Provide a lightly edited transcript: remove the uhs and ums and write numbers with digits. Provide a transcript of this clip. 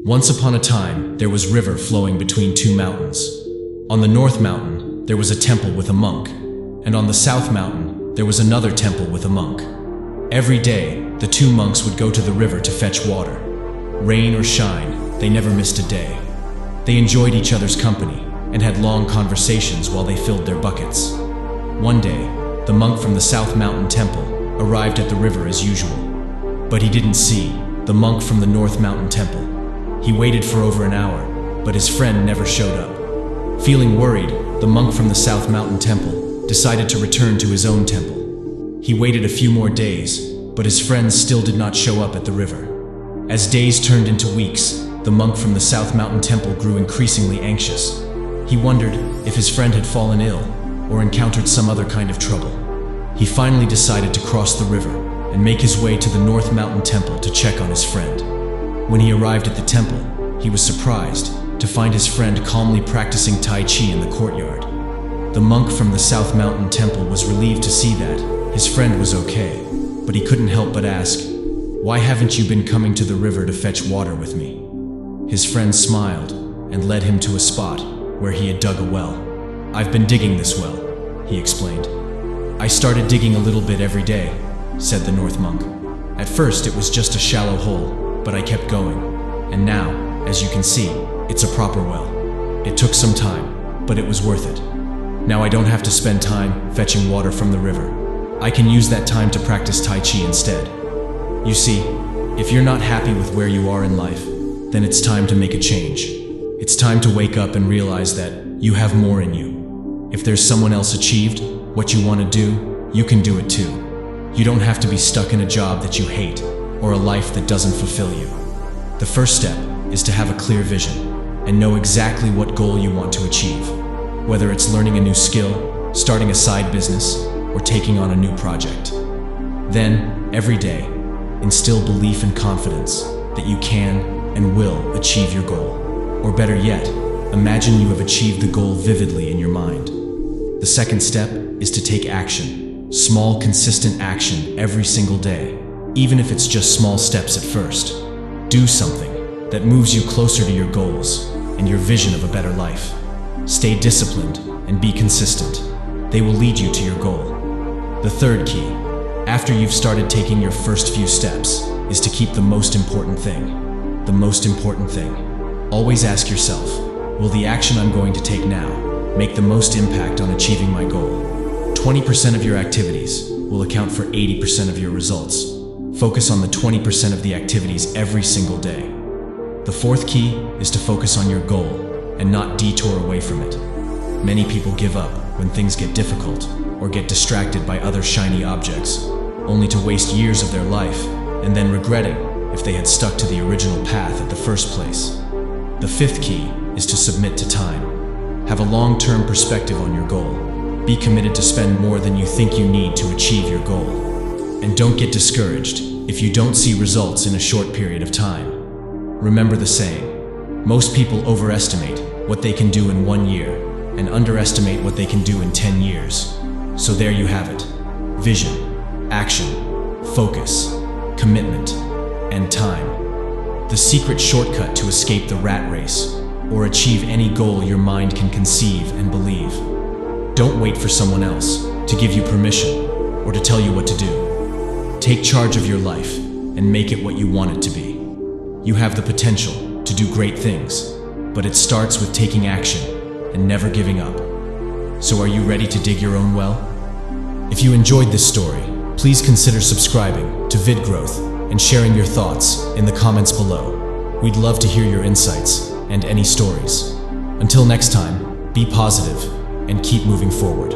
Once upon a time, there was river flowing between two mountains. On the north mountain, there was a temple with a monk, and on the south mountain, there was another temple with a monk. Every day, the two monks would go to the river to fetch water. Rain or shine, they never missed a day. They enjoyed each other's company and had long conversations while they filled their buckets. One day, the monk from the South Mountain Temple arrived at the river as usual. But he didn't see the monk from the North Mountain Temple. He waited for over an hour, but his friend never showed up. Feeling worried, the monk from the South Mountain Temple decided to return to his own temple. He waited a few more days, but his friends still did not show up at the river. As days turned into weeks, the monk from the South Mountain Temple grew increasingly anxious. He wondered if his friend had fallen ill or encountered some other kind of trouble. He finally decided to cross the river and make his way to the North Mountain Temple to check on his friend. When he arrived at the temple, he was surprised to find his friend calmly practicing Tai Chi in the courtyard. The monk from the South Mountain Temple was relieved to see that his friend was okay, but he couldn't help but ask, "Why haven't you been coming to the river to fetch water with me?" His friend smiled and led him to a spot where he had dug a well. "I've been digging this well," he explained. "I started digging a little bit every day," said the North monk. "At first it was just a shallow hole, but I kept going. And now, as you can see, it's a proper well. It took some time, but it was worth it. Now I don't have to spend time fetching water from the river. I can use that time to practice Tai Chi instead. You see, if you're not happy with where you are in life, then it's time to make a change. It's time to wake up and realize that you have more in you. If there's someone else achieved what you want to do, you can do it too. You don't have to be stuck in a job that you hate or a life that doesn't fulfill you. The first step is to have a clear vision and know exactly what goal you want to achieve, whether it's learning a new skill, starting a side business, or taking on a new project. Then, every day, instill belief and confidence that you can and will achieve your goal. Or better yet, imagine you have achieved the goal vividly in your mind. The second step is to take action. Small, consistent action every single day, even if it's just small steps at first. Do something that moves you closer to your goals and your vision of a better life. Stay disciplined and be consistent. They will lead you to your goal. The third key, after you've started taking your first few steps, is to keep the most important thing. The most important thing. Always ask yourself, will the action I'm going to take now make the most impact on achieving my goal? 20% of your activities will account for 80% of your results. Focus on the 20% of the activities every single day. The fourth key is to focus on your goal and not detour away from it. Many people give up when things get difficult or get distracted by other shiny objects, only to waste years of their life and then regretting if they had stuck to the original path at the first place. The fifth key is to submit to time. Have a long-term perspective on your goal. Be committed to spend more than you think you need to achieve your goal. And don't get discouraged if you don't see results in a short period of time. Remember the saying, most people overestimate what they can do in 1 year and underestimate what they can do in 10 years. So there you have it. Vision, action, focus, commitment, and time. The secret shortcut to escape the rat race or achieve any goal your mind can conceive and believe. Don't wait for someone else to give you permission or to tell you what to do. Take charge of your life and make it what you want it to be. You have the potential to do great things, but it starts with taking action and never giving up. So are you ready to dig your own well? If you enjoyed this story, please consider subscribing to VidGrowth and sharing your thoughts in the comments below. We'd love to hear your insights and any stories. Until next time, be positive and keep moving forward.